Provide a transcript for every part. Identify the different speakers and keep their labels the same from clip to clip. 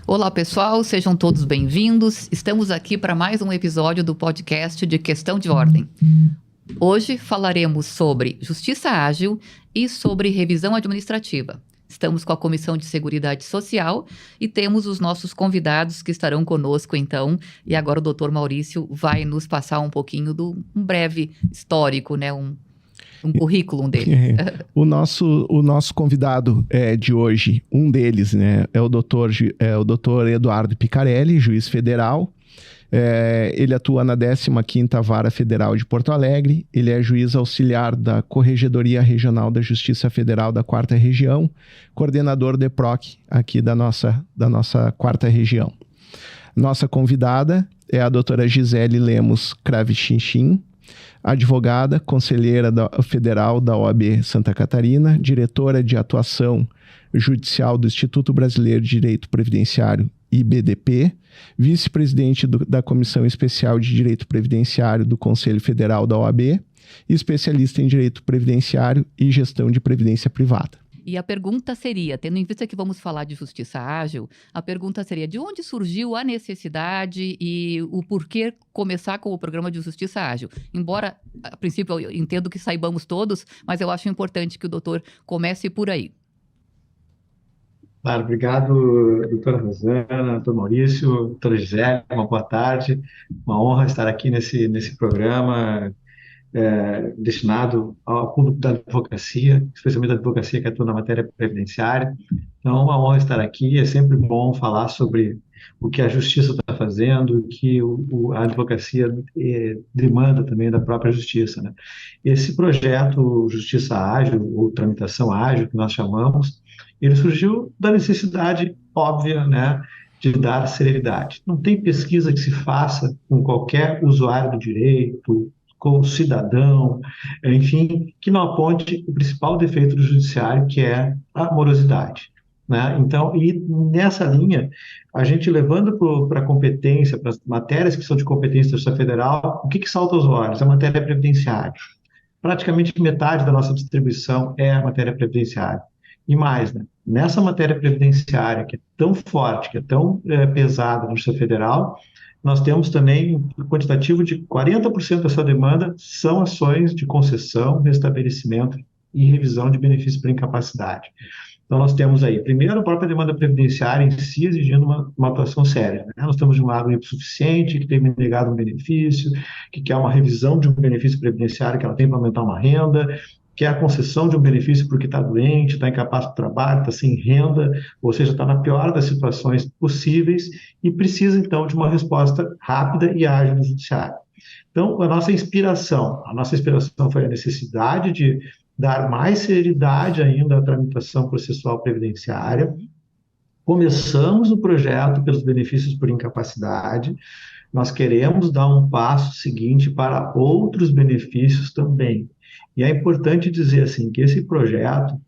Speaker 1: Olá, pessoal, sejam todos bem-vindos. Estamos aqui para mais um episódio do podcast de Questão de Ordem. Hoje falaremos sobre justiça ágil e sobre revisão administrativa. Estamos com a Comissão de Seguridade Social e temos os nossos convidados que estarão conosco, então. E agora o Dr. Maurício vai nos passar um pouquinho um breve histórico, né? Um currículo dele.
Speaker 2: O nosso convidado de hoje, um deles, né, é o Dr. Eduardo Picarelli, juiz federal. Ele atua na 15ª Vara Federal de Porto Alegre. Ele é juiz auxiliar da Corregedoria Regional da Justiça Federal da 4ª Região, coordenador de PROC aqui da nossa 4ª Região. Nossa convidada é a doutora Gisele Lemos Cravichinchim, advogada, conselheira federal da OAB Santa Catarina, diretora de atuação judicial do Instituto Brasileiro de Direito Previdenciário, IBDP, vice-presidente da Comissão Especial de Direito Previdenciário do Conselho Federal da OAB e especialista em Direito Previdenciário e Gestão de Previdência Privada.
Speaker 1: E a pergunta seria, tendo em vista que vamos falar de justiça ágil, a pergunta seria: de onde surgiu a necessidade e o porquê começar com o programa de justiça ágil? Embora, a princípio, eu entendo que saibamos todos, mas eu acho importante que o doutor comece por aí.
Speaker 3: Claro, obrigado, doutora Rosana, doutor Maurício, doutora Gisele, uma boa tarde. Uma honra estar aqui nesse programa destinado ao público da advocacia, especialmente da advocacia que atua na matéria previdenciária. Então, uma honra estar aqui. É sempre bom falar sobre o que a justiça está fazendo, o que a advocacia demanda também da própria justiça, né? Esse projeto Justiça Ágil, ou Tramitação Ágil, que nós chamamos, ele surgiu da necessidade óbvia, né, de dar celeridade. Não tem pesquisa que se faça com qualquer usuário do direito, com o cidadão, enfim, que não aponte o principal defeito do judiciário, que é a morosidade, né? Então, e nessa linha, a gente levando para a competência, para as matérias que são de competência da Justiça Federal, o que salta aos olhos? A matéria previdenciária. Praticamente metade da nossa distribuição é a matéria previdenciária. E mais, né? Nessa matéria previdenciária, que é tão forte, que é tão pesada na Justiça Federal, nós temos também um quantitativo de 40% dessa demanda são ações de concessão, restabelecimento e revisão de benefícios por incapacidade. Então, nós temos aí, primeiro, a própria demanda previdenciária em si exigindo uma atuação séria, né? Nós temos um agro insuficiente, que tem me negado um benefício, que quer uma revisão de um benefício previdenciário que ela tem para aumentar uma renda, que é a concessão de um benefício porque está doente, está incapaz do trabalho, está sem renda, ou seja, está na pior das situações possíveis e precisa, então, de uma resposta rápida e ágil do judiciário. Então, a nossa inspiração foi a necessidade de dar mais celeridade ainda à tramitação processual previdenciária. Começamos o projeto pelos benefícios por incapacidade. Nós queremos dar um passo seguinte para outros benefícios também. E é importante dizer assim que esse projeto,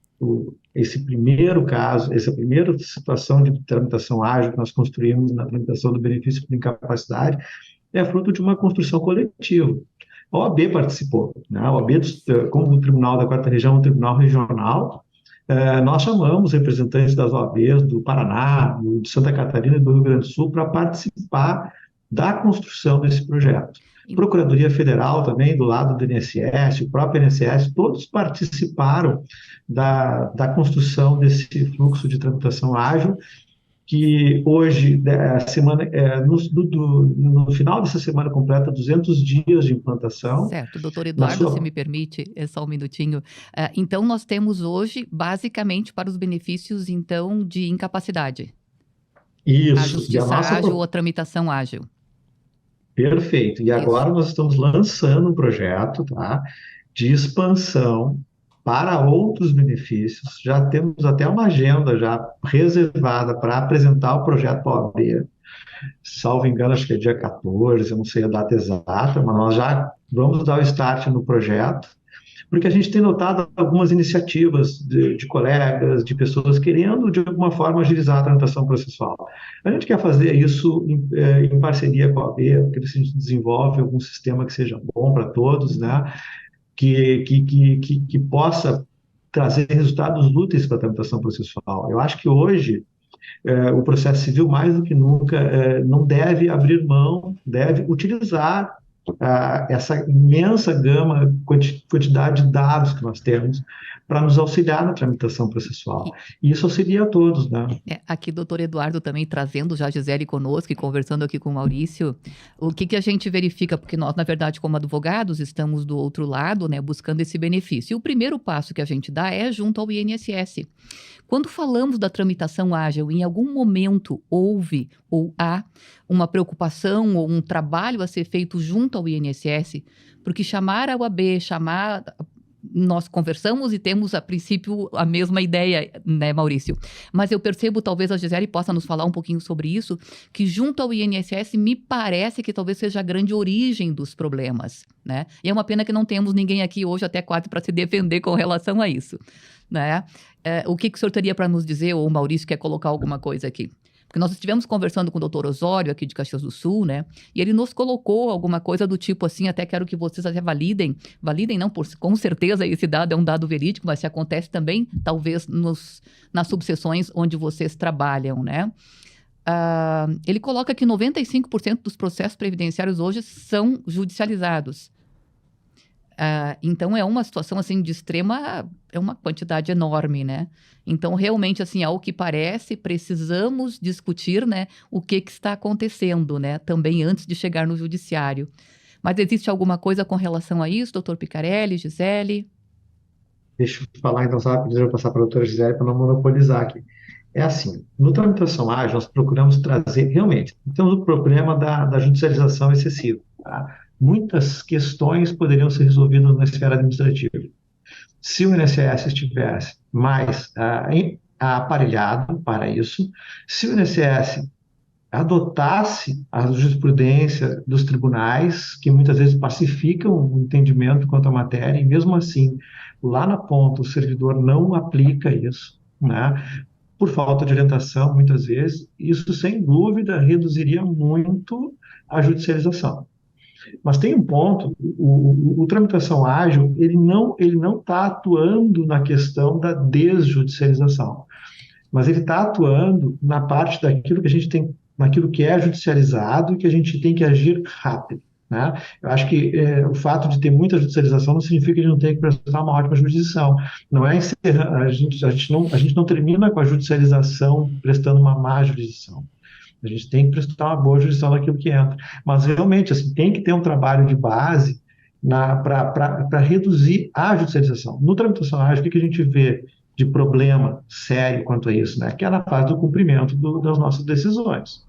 Speaker 3: esse primeiro caso, essa primeira situação de tramitação ágil que nós construímos na tramitação do benefício por incapacidade é fruto de uma construção coletiva. A OAB participou, né? A OAB, como o Tribunal da 4ª Região é um tribunal regional, nós chamamos representantes das OABs do Paraná, de Santa Catarina e do Rio Grande do Sul para participar da construção desse projeto. Procuradoria Federal também, do lado do INSS, o próprio INSS, todos participaram da construção desse fluxo de tramitação ágil, que hoje, no final dessa semana completa 200 dias de implantação.
Speaker 1: Certo, doutor Eduardo, se me permite, só um minutinho. Então, nós temos hoje, basicamente, para os benefícios, então, de incapacidade.
Speaker 3: Isso.
Speaker 1: A justiça ágil ou a tramitação ágil.
Speaker 3: Perfeito. E agora nós estamos lançando um projeto, tá, de expansão para outros benefícios. Já temos até uma agenda já reservada para apresentar o projeto para a OAB. Salvo engano, acho que é dia 14, eu não sei a data exata, mas nós já vamos dar o start no projeto, porque a gente tem notado algumas iniciativas de colegas, de pessoas querendo, de alguma forma, agilizar a tramitação processual. A gente quer fazer isso em parceria com a OAB, porque a gente desenvolve algum sistema que seja bom para todos, né? Que possa trazer resultados úteis para a tramitação processual. Eu acho que hoje o processo civil, mais do que nunca, não deve abrir mão, deve utilizar essa imensa gama, quantidade de dados que nós temos para nos auxiliar na tramitação processual. E isso auxilia a todos, né?
Speaker 1: Aqui, doutor Eduardo, também trazendo já a Gisele conosco e conversando aqui com o Maurício, o que a gente verifica, porque nós, na verdade, como advogados, estamos do outro lado, né, buscando esse benefício. E o primeiro passo que a gente dá é junto ao INSS. Quando falamos da tramitação ágil, em algum momento houve ou há uma preocupação ou um trabalho a ser feito junto ao INSS, porque chamar a OAB, nós conversamos e temos, a princípio, a mesma ideia, né, Maurício? Mas eu percebo, talvez a Gisele possa nos falar um pouquinho sobre isso, que junto ao INSS me parece que talvez seja a grande origem dos problemas, né? E é uma pena que não temos ninguém aqui hoje até quase para se defender com relação a isso, né? O que o senhor teria para nos dizer, ou o Maurício quer colocar alguma coisa aqui? Porque nós estivemos conversando com o doutor Osório, aqui de Caxias do Sul, né? E ele nos colocou alguma coisa do tipo assim, até quero que vocês até validem não, com certeza esse dado é um dado verídico, mas se acontece também, talvez, nas subseções onde vocês trabalham, né? Ele coloca que 95% dos processos previdenciários hoje são judicializados. Então, é uma situação, assim, de extrema... É uma quantidade enorme, né? Então, realmente, assim, ao que parece, precisamos discutir, né, o que está acontecendo, né? Também antes de chegar no judiciário. Mas existe alguma coisa com relação a isso, doutor Picarelli, Gisele?
Speaker 3: Deixa eu falar, então, sabe? Deixa eu passar para a doutora Gisele para não monopolizar aqui. É assim, no tramitação ágil, nós procuramos trazer, realmente, temos o problema da judicialização excessiva, tá? Muitas questões poderiam ser resolvidas na esfera administrativa. Se o INSS estivesse mais aparelhado para isso, se o INSS adotasse a jurisprudência dos tribunais, que muitas vezes pacificam o entendimento quanto à matéria, e mesmo assim, lá na ponta, o servidor não aplica isso, né? Por falta de orientação, muitas vezes, isso, sem dúvida, reduziria muito a judicialização. Mas tem um ponto, o tramitação ágil, ele não está atuando na questão da desjudicialização, mas ele está atuando na parte daquilo que a gente tem, naquilo que é judicializado e que a gente tem que agir rápido, né? Eu acho que o fato de ter muita judicialização não significa que a gente não tenha que prestar uma ótima jurisdição. Não é encerrar, a gente não termina com a judicialização prestando uma má jurisdição. A gente tem que prestar uma boa jurisdição daquilo que entra. Mas, realmente, assim, tem que ter um trabalho de base para reduzir a judicialização. No tramitação ágil, o que a gente vê de problema sério quanto a isso, né? Que é na fase do cumprimento das nossas decisões.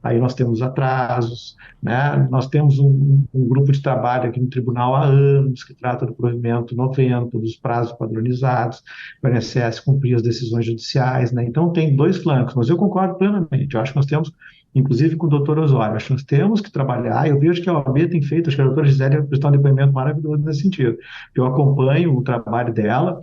Speaker 3: Aí nós temos atrasos, né? Nós temos um grupo de trabalho aqui no tribunal há anos que trata do provimento 90, dos prazos padronizados, para o INSS cumprir as decisões judiciais, né? Então tem dois flancos, mas eu concordo plenamente. Eu acho que nós temos, inclusive com o doutor Osório, acho que nós temos que trabalhar. Eu vejo que a OAB tem feito, acho que a doutora Gisele prestou um depoimento maravilhoso nesse sentido. Eu acompanho o trabalho dela,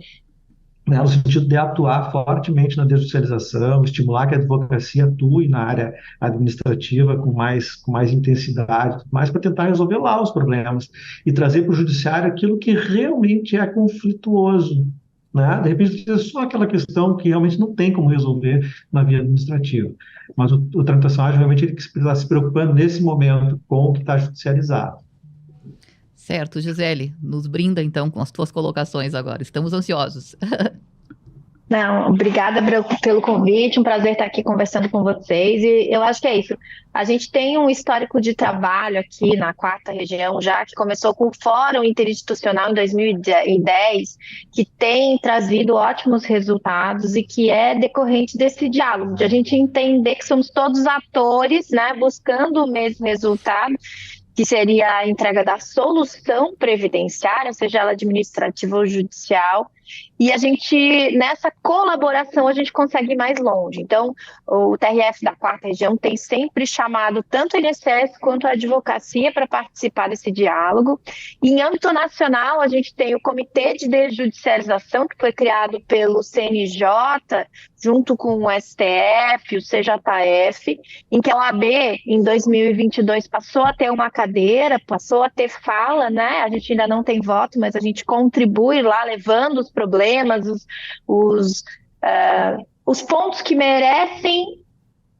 Speaker 3: né, no sentido de atuar fortemente na desjudicialização, estimular que a advocacia atue na área administrativa com mais intensidade, mais para tentar resolver lá os problemas e trazer para o judiciário aquilo que realmente é conflituoso, né? De repente, é só aquela questão que realmente não tem como resolver na via administrativa. Mas o tramitação ágil, realmente, ele está se preocupando nesse momento com o que está judicializado.
Speaker 1: Certo, Gisele, nos brinda então com as tuas colocações agora, estamos ansiosos.
Speaker 4: Não, obrigada pelo convite, um prazer estar aqui conversando com vocês, e eu acho que é isso. A gente tem um histórico de trabalho aqui na 4ª Região, já que começou com o Fórum Interinstitucional em 2010, que tem trazido ótimos resultados e que é decorrente desse diálogo, de a gente entender que somos todos atores, né, buscando o mesmo resultado, que seria a entrega da solução previdenciária, seja ela administrativa ou judicial, e a gente, nessa colaboração, a gente consegue ir mais longe. Então, o TRF da 4ª Região tem sempre chamado tanto o INSS quanto a advocacia para participar desse diálogo. E, em âmbito nacional, a gente tem o Comitê de Desjudicialização, que foi criado pelo CNJ, junto com o STF, o CJF, em que a OAB, em 2022, passou a ter uma cadeira, passou a ter fala, né? A gente ainda não tem voto, mas a gente contribui lá, levando os problemas, os pontos que merecem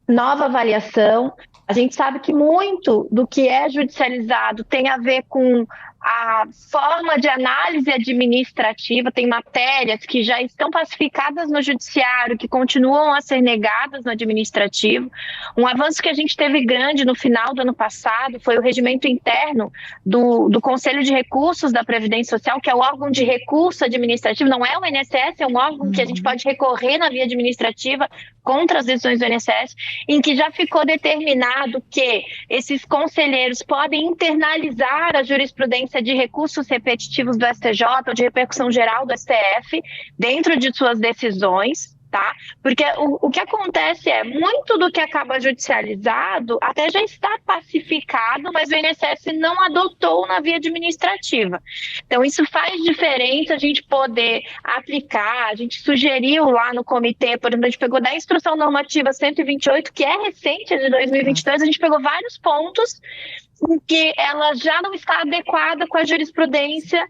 Speaker 4: nova avaliação. A gente sabe que muito do que é judicializado tem a ver com a forma de análise administrativa, tem matérias que já estão pacificadas no judiciário, que continuam a ser negadas no administrativo. Um avanço que a gente teve grande no final do ano passado foi o regimento interno do Conselho de Recursos da Previdência Social, que é o órgão de recurso administrativo, não é o INSS, é um órgão que a gente pode recorrer na via administrativa contra as decisões do INSS, em que já ficou determinado que esses conselheiros podem internalizar a jurisprudência de recursos repetitivos do STJ ou de repercussão geral do STF dentro de suas decisões, tá? Porque o que acontece é, muito do que acaba judicializado até já está pacificado, mas o INSS não adotou na via administrativa. Então, isso faz diferença a gente poder aplicar. A gente sugeriu lá no comitê, por exemplo, a gente pegou da Instrução Normativa 128, que é recente, é de 2022, a gente pegou vários pontos em que ela já não está adequada com a jurisprudência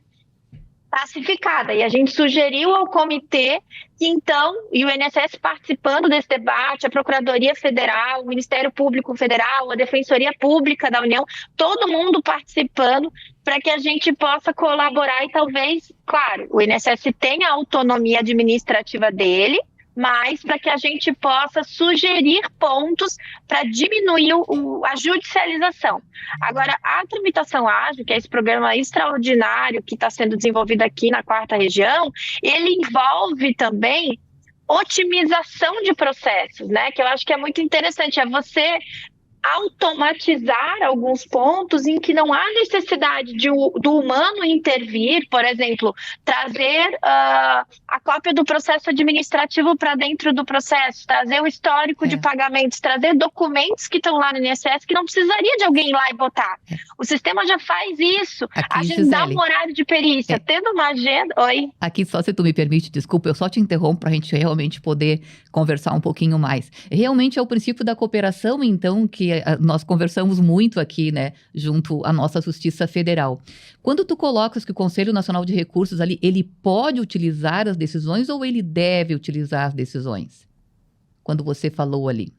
Speaker 4: pacificada. E a gente sugeriu ao comitê que, então, e o INSS participando desse debate, a Procuradoria Federal, o Ministério Público Federal, a Defensoria Pública da União, todo mundo participando para que a gente possa colaborar e talvez, claro, o INSS tenha a autonomia administrativa dele, mas para que a gente possa sugerir pontos para diminuir a judicialização. Agora, a tramitação ágil, que é esse programa extraordinário que está sendo desenvolvido aqui na 4ª Região, ele envolve também otimização de processos, né? Que eu acho que é muito interessante, é você automatizar alguns pontos em que não há necessidade do humano intervir, por exemplo, trazer a cópia do processo administrativo para dentro do processo, trazer o histórico de pagamentos, trazer documentos que estão lá no INSS que não precisaria de alguém ir lá e botar. O sistema já faz isso, agendar um horário de perícia, tendo uma agenda... Oi?
Speaker 1: Aqui, só se tu me permite, desculpa, eu só te interrompo para a gente realmente poder conversar um pouquinho mais. Realmente é o princípio da cooperação, então, que nós conversamos muito aqui, né, junto à nossa Justiça Federal. Quando tu colocas que o Conselho Nacional de Recursos ali, ele pode utilizar as decisões ou ele deve utilizar as decisões? Quando você falou ali.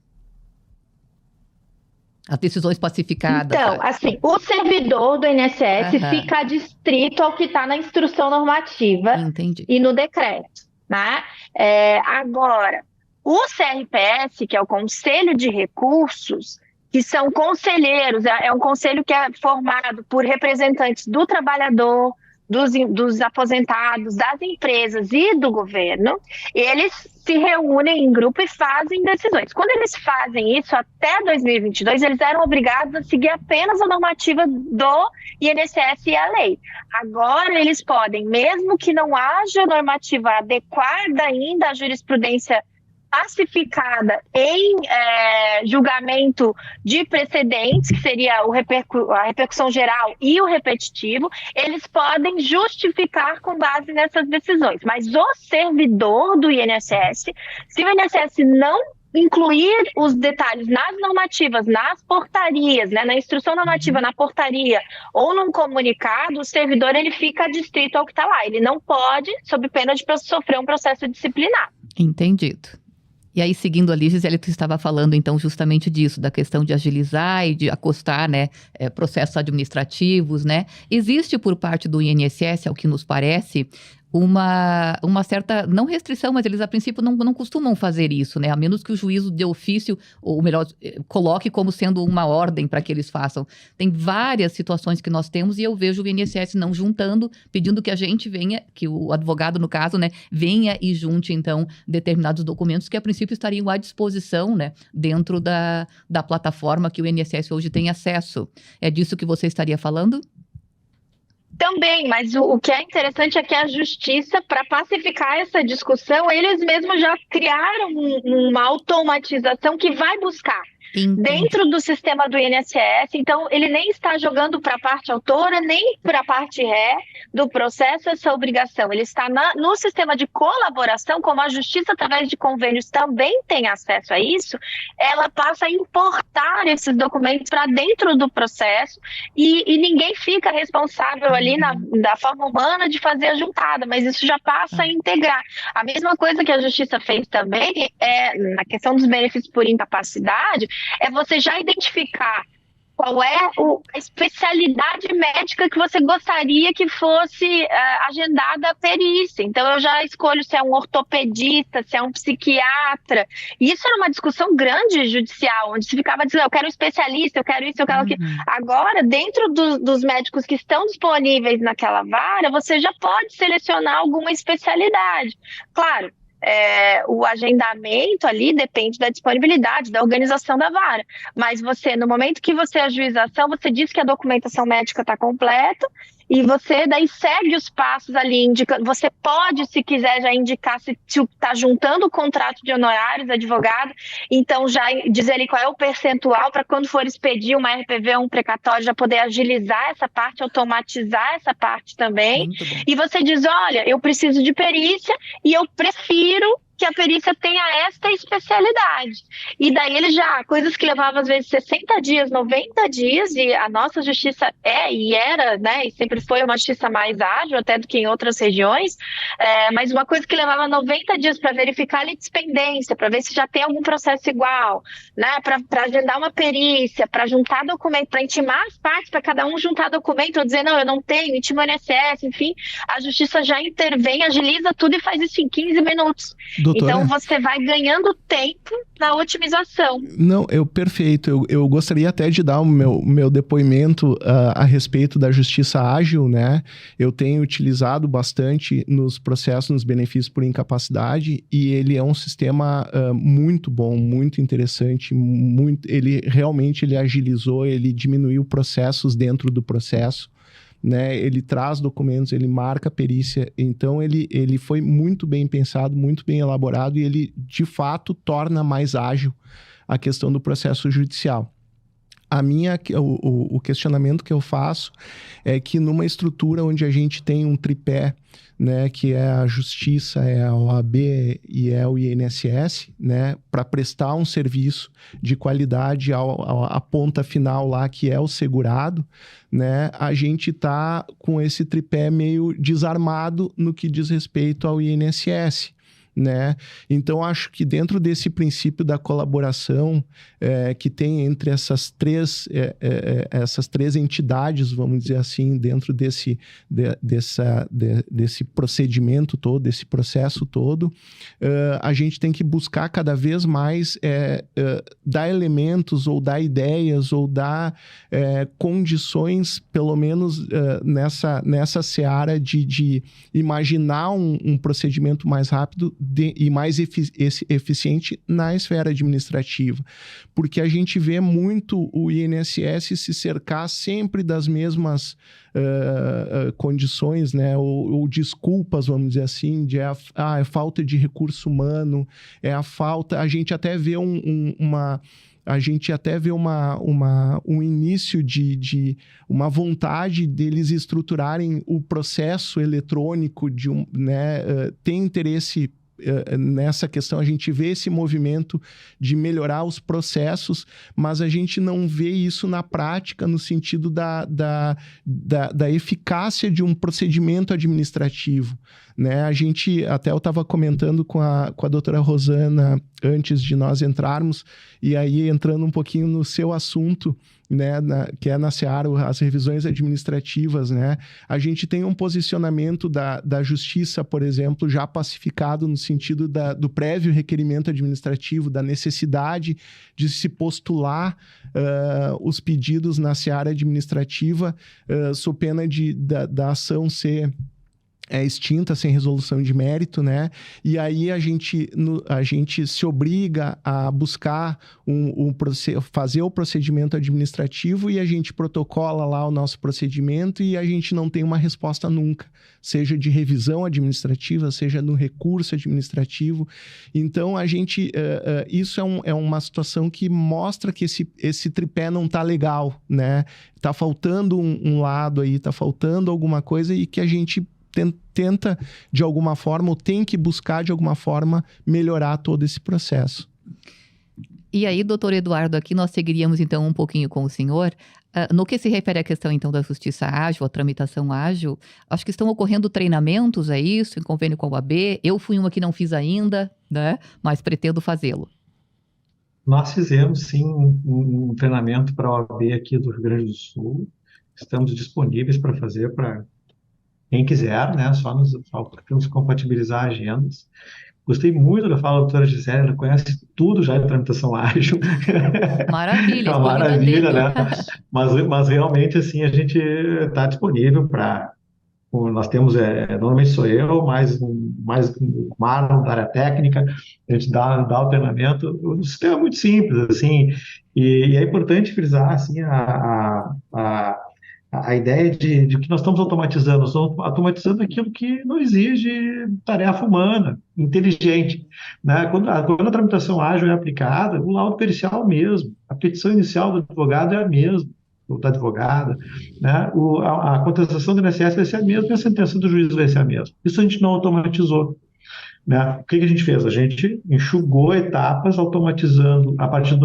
Speaker 1: As decisões pacificadas.
Speaker 4: Então, assim, o servidor do INSS fica adstrito ao que está na instrução normativa e no decreto, né? Agora, o CRPS, que é o Conselho de Recursos, que são conselheiros, é um conselho que é formado por representantes do trabalhador, dos aposentados, das empresas e do governo. Eles se reúnem em grupo e fazem decisões. Quando eles fazem isso, até 2022, eles eram obrigados a seguir apenas a normativa do INSS e a lei. Agora eles podem, mesmo que não haja normativa adequada ainda à jurisprudência pacificada em julgamento de precedentes, que seria a repercussão geral e o repetitivo, eles podem justificar com base nessas decisões. Mas o servidor do INSS, se o INSS não incluir os detalhes nas normativas, nas portarias, né, na instrução normativa, na portaria ou num comunicado, o servidor ele fica adstrito ao que está lá. Ele não pode, sob pena de sofrer um processo disciplinar.
Speaker 1: Entendido. E aí, seguindo ali, Gisele, tu estava falando, então, justamente disso, da questão de agilizar e de acostar, né, processos administrativos, né? Existe por parte do INSS, ao que nos parece, uma certa, não restrição, mas eles a princípio não costumam fazer isso, né? A menos que o juízo de ofício, ou melhor, coloque como sendo uma ordem para que eles façam. Tem várias situações que nós temos e eu vejo o INSS não juntando, pedindo que a gente venha, que o advogado, no caso, né, venha e junte, então, determinados documentos que a princípio estariam à disposição, né, dentro da plataforma que o INSS hoje tem acesso. É disso que você estaria falando?
Speaker 4: Também, mas o que é interessante é que a justiça, para pacificar essa discussão, eles mesmos já criaram uma automatização que vai buscar. dentro do sistema do INSS. Então, ele nem está jogando para a parte autora, nem para a parte ré do processo essa obrigação. Ele está no sistema de colaboração, como a Justiça, através de convênios, também tem acesso a isso, ela passa a importar esses documentos para dentro do processo e ninguém fica responsável ali da forma humana de fazer a juntada, mas isso já passa a integrar. A mesma coisa que a Justiça fez também, na questão dos benefícios por incapacidade, é você já identificar qual é a especialidade médica que você gostaria que fosse agendada a perícia. Então, eu já escolho se é um ortopedista, se é um psiquiatra. E isso era uma discussão grande judicial, onde se ficava dizendo, eu quero um especialista, eu quero isso, eu quero aquilo. Agora, dentro dos médicos que estão disponíveis naquela vara, você já pode selecionar alguma especialidade. Claro, o agendamento ali depende da disponibilidade, da organização da vara. Mas você, no momento que você ajuiza a ação, você diz que a documentação médica está completa e você daí segue os passos ali, indicando. Você pode, se quiser, já indicar se está juntando o contrato de honorários, advogado, então já dizer ali qual é o percentual para quando for expedir uma RPV ou um precatório, já poder agilizar essa parte, automatizar essa parte também. E você diz, olha, eu preciso de perícia e eu prefiro que a perícia tenha esta especialidade. E daí ele já, coisas que levavam às vezes 60 dias, 90 dias, e a nossa justiça era, né, e sempre foi uma justiça mais ágil até do que em outras regiões, mas uma coisa que levava 90 dias para verificar a litispendência, para ver se já tem algum processo igual, né, para agendar uma perícia, para juntar documento, para intimar as partes, para cada um juntar documento, ou dizer, não, eu não tenho, intima o INSS, enfim, a justiça já intervém, agiliza tudo e faz isso em 15 minutos.
Speaker 2: Doutora,
Speaker 4: então você vai ganhando tempo na otimização.
Speaker 2: Não, perfeito. Eu gostaria até de dar o meu depoimento a respeito da justiça ágil, né? Eu tenho utilizado bastante nos processos, nos benefícios por incapacidade, e ele é um sistema muito bom, muito interessante, ele realmente agilizou, ele diminuiu processos dentro do processo. Né, ele traz documentos, ele marca perícia, então ele foi muito bem pensado, muito bem elaborado e ele, de fato, torna mais ágil a questão do processo judicial. O questionamento que eu faço é que numa estrutura onde a gente tem um tripé, né, que é a Justiça, é a OAB e é o INSS, né, para prestar um serviço de qualidade à ponta final lá, que é o segurado, né, a gente está com esse tripé meio desarmado no que diz respeito ao INSS. Né? Então, acho que dentro desse princípio da colaboração que tem entre essas três entidades, vamos dizer assim, dentro desse procedimento todo, desse processo todo, a gente tem que buscar cada vez mais dar elementos ou dar ideias ou dar condições, pelo menos nessa seara de imaginar um procedimento mais rápido e mais eficiente na esfera administrativa, porque a gente vê muito o INSS se cercar sempre das mesmas condições, né, ou desculpas, vamos dizer assim, de é falta de recurso humano, a gente até vê um início de uma vontade deles estruturarem o processo eletrônico, tem interesse nessa questão, a gente vê esse movimento de melhorar os processos, mas a gente não vê isso na prática no sentido da eficácia de um procedimento administrativo. Né? A gente, até eu estava comentando com a doutora Rosana antes de nós entrarmos, e aí entrando um pouquinho no seu assunto, né, que é na seara, as revisões administrativas, né? A gente tem um posicionamento da justiça, por exemplo, já pacificado no sentido do prévio requerimento administrativo, da necessidade de se postular os pedidos na seara administrativa, sob pena da ação ser é extinta sem resolução de mérito, né? E aí a gente se obriga a buscar fazer o procedimento administrativo e a gente protocola lá o nosso procedimento e a gente não tem uma resposta nunca, seja de revisão administrativa, seja no recurso administrativo. Então, isso é uma situação que mostra que esse tripé não está legal, né? Está faltando um lado aí, está faltando alguma coisa e que a gente tenta, de alguma forma, ou tem que buscar, de alguma forma, melhorar todo esse processo.
Speaker 1: E aí, doutor Eduardo, aqui nós seguiríamos, então, um pouquinho com o senhor. No que se refere à questão, então, da justiça ágil, a tramitação ágil, acho que estão ocorrendo treinamentos, é isso, em convênio com a OAB. Eu fui uma que não fiz ainda, né, mas pretendo fazê-lo.
Speaker 3: Nós fizemos, sim, um treinamento para a OAB aqui do Rio Grande do Sul. Estamos disponíveis para fazer para quem quiser, né? Só temos que compatibilizar agendas. Gostei muito da fala da doutora Gisele, ela conhece tudo já de tramitação ágil.
Speaker 1: Maravilha,
Speaker 3: É uma maravilha, né? Mas realmente, assim, a gente está disponível para... Nós temos, normalmente sou eu, mais o Marlon da área técnica, a gente dá o treinamento. O sistema é muito simples, assim, e é importante frisar, assim, a ideia de que nós estamos automatizando. Nós estamos automatizando aquilo que não exige tarefa humana, inteligente, né? Quando a tramitação ágil é aplicada, o laudo pericial é o mesmo, a petição inicial do advogado é a mesma, ou da advogada, né? A contestação do INSS vai ser a mesma e a sentença do juiz vai ser a mesma. Isso a gente não automatizou. Né? O que a gente fez? A gente enxugou etapas, automatizando a partir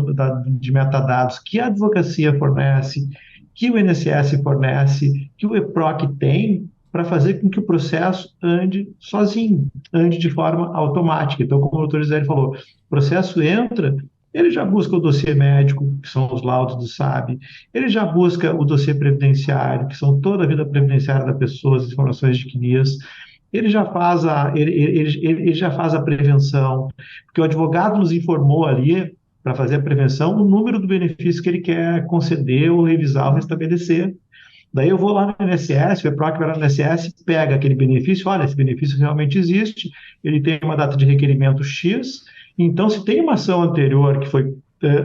Speaker 3: de metadados que a advocacia fornece, que o INSS fornece, que o EPROC tem, para fazer com que o processo ande sozinho, ande de forma automática. Então, como o doutor Gisele falou, o processo entra, ele já busca o dossiê médico, que são os laudos do SAB, ele já busca o dossiê previdenciário, que são toda a vida previdenciária da pessoa, as informações de CNIS, ele já faz a prevenção, porque o advogado nos informou ali, para fazer a prevenção, o número do benefício que ele quer conceder ou revisar ou restabelecer. Daí eu vou lá no INSS, o EPROC vai lá no INSS, pega aquele benefício, olha, esse benefício realmente existe, ele tem uma data de requerimento X, então se tem uma ação anterior que foi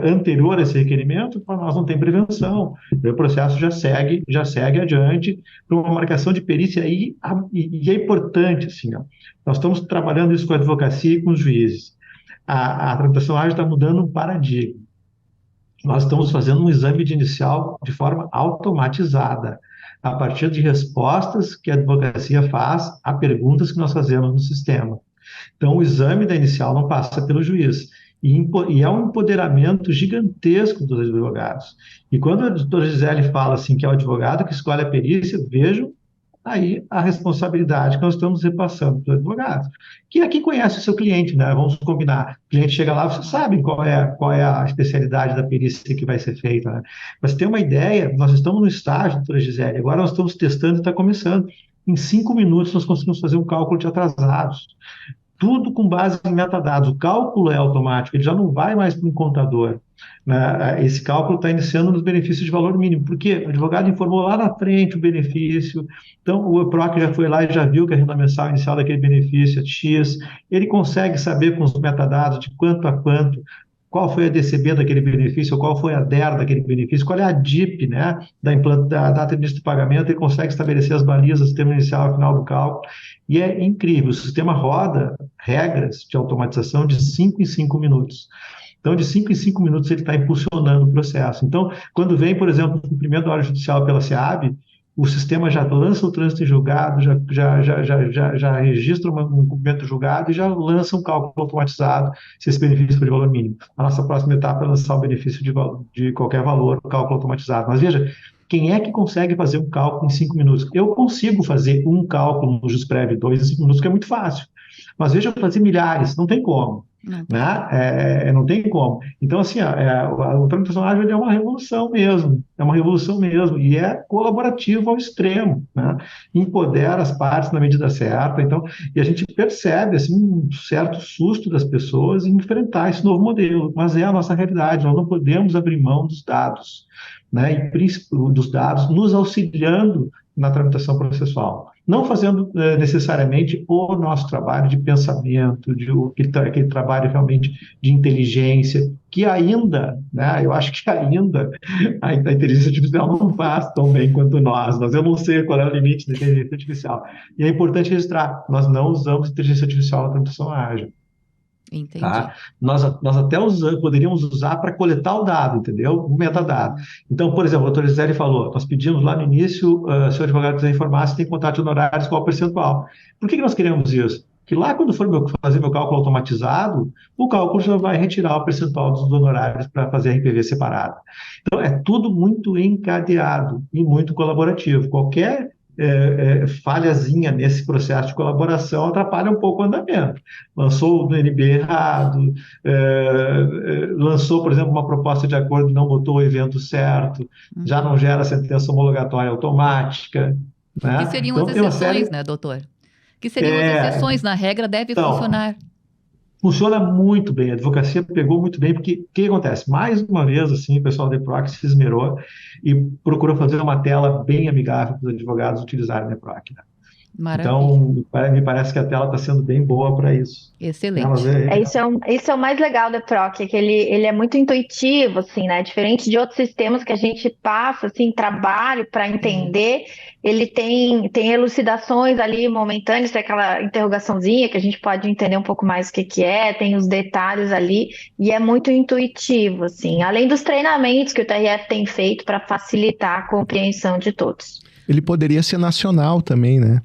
Speaker 3: anterior a esse requerimento, para nós não tem prevenção. O processo já segue adiante para uma marcação de perícia e é importante, assim, ó, nós estamos trabalhando isso com a advocacia e com os juízes. A tramitação ágil está mudando um paradigma. Nós estamos fazendo um exame de inicial de forma automatizada, a partir de respostas que a advocacia faz a perguntas que nós fazemos no sistema. Então, o exame da inicial não passa pelo juiz. E é um empoderamento gigantesco dos advogados. E quando a doutora Gisele fala assim, que é o advogado que escolhe a perícia, vejam aí a responsabilidade que nós estamos repassando para o advogado, que aqui conhece o seu cliente, né? Vamos combinar. O cliente chega lá, você sabe qual é a especialidade da perícia que vai ser feita, né? Mas tem uma ideia, nós estamos no estágio, doutora Gisele, agora nós estamos testando e está começando. Em 5 minutos nós conseguimos fazer um cálculo de atrasados. Tudo com base em metadados. O cálculo é automático, ele já não vai mais para um contador, né? Esse cálculo está iniciando nos benefícios de valor mínimo, porque o advogado informou lá na frente o benefício, então o EPROC já foi lá e já viu que a renda mensal inicial daquele benefício é X, ele consegue saber com os metadados de quanto a quanto, qual foi a DCB daquele benefício, ou qual foi a DER daquele benefício, qual é a DIP, né, da data de início de pagamento, ele consegue estabelecer as balizas, termo inicial e final do cálculo, e é incrível, o sistema roda regras de automatização de 5 em 5 minutos. Então, de 5 em 5 minutos, ele está impulsionando o processo. Então, quando vem, por exemplo, o cumprimento da ordem judicial pela SEAB, o sistema já lança o trânsito em julgado, já registra um cumprimento julgado e já lança um cálculo automatizado se esse benefício for de valor mínimo. A nossa próxima etapa é lançar o benefício de qualquer valor, o cálculo automatizado. Mas veja, quem é que consegue fazer um cálculo em 5 minutos? Eu consigo fazer um cálculo no JustPrev 2 em 5 minutos, que é muito fácil. Mas veja, fazer milhares, não tem como. Né? Não tem como. Então, assim, o tramitação ágil é uma revolução mesmo, e é colaborativo ao extremo, né? Empodera as partes na medida certa, então, e a gente percebe, assim, um certo susto das pessoas em enfrentar esse novo modelo, mas é a nossa realidade, nós não podemos abrir mão dos dados, né? E dos dados nos auxiliando na tramitação processual. não fazendo necessariamente o nosso trabalho de pensamento, aquele trabalho realmente de inteligência, que ainda, né, eu acho que ainda a inteligência artificial não faz tão bem quanto nós. Eu não sei qual é o limite da inteligência artificial. E é importante registrar, nós não usamos inteligência artificial na computação ágil.
Speaker 1: Entendi.
Speaker 3: Tá? Nós até poderíamos usar para coletar o dado, entendeu? O metadado. Então, por exemplo, a doutora Gisele falou, nós pedimos lá no início, se o advogado quiser informar se tem contrato de honorários, qual o percentual. Por que nós queremos isso? Que lá, quando for fazer meu cálculo automatizado, o cálculo já vai retirar o percentual dos honorários para fazer a RPV separada. Então, é tudo muito encadeado e muito colaborativo. Qualquer falhazinha nesse processo de colaboração atrapalha um pouco o andamento. Lançou o NB errado, lançou, por exemplo, uma proposta de acordo e não botou o evento certo, já não gera sentença homologatória automática. Né?
Speaker 1: Que seriam
Speaker 3: então,
Speaker 1: as exceções, né, doutor? Que seriam as exceções, na regra deve funcionar.
Speaker 3: Funciona muito bem, a advocacia pegou muito bem, porque o que acontece? Mais uma vez, assim, o pessoal da EPROC se esmerou e procurou fazer uma tela bem amigável para os advogados utilizarem a EPROC. Né? Então, me parece que a tela está sendo bem boa para isso.
Speaker 1: Excelente.
Speaker 4: Isso é o mais legal da EPROC, que ele é muito intuitivo, assim, né? Diferente de outros sistemas que a gente passa, assim, trabalho para entender, ele tem elucidações ali momentâneas, tem aquela interrogaçãozinha que a gente pode entender um pouco mais o que é, tem os detalhes ali, e é muito intuitivo, assim, além dos treinamentos que o TRF tem feito para facilitar a compreensão de todos.
Speaker 2: Ele poderia ser nacional também, né?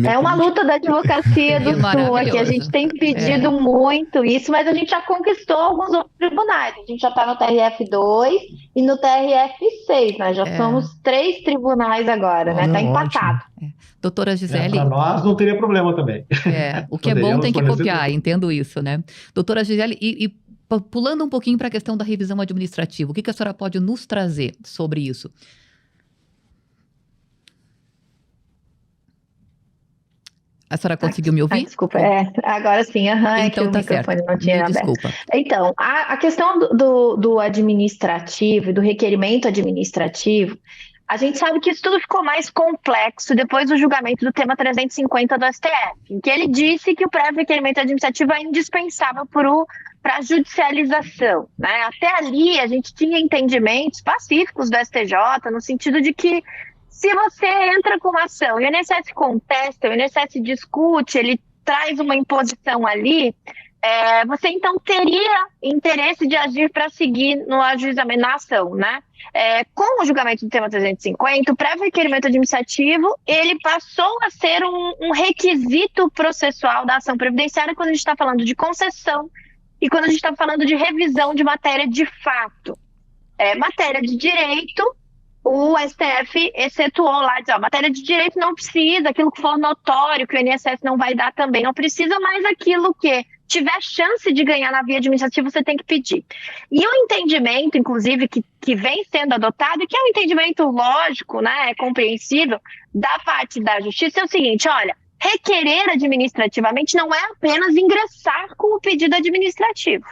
Speaker 4: É uma luta da advocacia do Sul, aqui a gente tem pedido muito isso, mas a gente já conquistou alguns outros tribunais. A gente já está no TRF2 e no TRF6, nós já somos 3 tribunais agora, né? Está empatado.
Speaker 1: Doutora Gisele...
Speaker 3: Para nós não teria problema também.
Speaker 1: O que é bom tem que copiar, entendo isso, né? Doutora Gisele, e pulando um pouquinho para a questão da revisão administrativa, o que a senhora pode nos trazer sobre isso? A senhora conseguiu me ouvir?
Speaker 4: Desculpa, agora sim,
Speaker 1: então
Speaker 4: que
Speaker 1: tá
Speaker 4: o microfone
Speaker 1: certo.
Speaker 4: não tinha aberto.
Speaker 1: Desculpa.
Speaker 4: Então, a questão do administrativo e do requerimento administrativo, a gente sabe que isso tudo ficou mais complexo depois do julgamento do tema 350 do STF, em que ele disse que o prévio requerimento administrativo é indispensável para a judicialização. Né? Até ali, a gente tinha entendimentos pacíficos do STJ, no sentido de que se você entra com uma ação, o INSS contesta, o INSS discute, ele traz uma imposição ali, você então teria interesse de agir para seguir no ajuizamento na ação, né? Com o julgamento do tema 350, o prévio requerimento administrativo, ele passou a ser um requisito processual da ação previdenciária quando a gente está falando de concessão e quando a gente está falando de revisão de matéria de fato. Matéria de direito, o STF excetuou lá, diz, matéria de direito não precisa, aquilo que for notório, que o INSS não vai dar também, não precisa, mas aquilo que tiver chance de ganhar na via administrativa, você tem que pedir. E o entendimento, inclusive, que vem sendo adotado, e que é um entendimento lógico, né, compreensível, da parte da justiça, é o seguinte, olha, requerer administrativamente não é apenas ingressar com o pedido administrativo.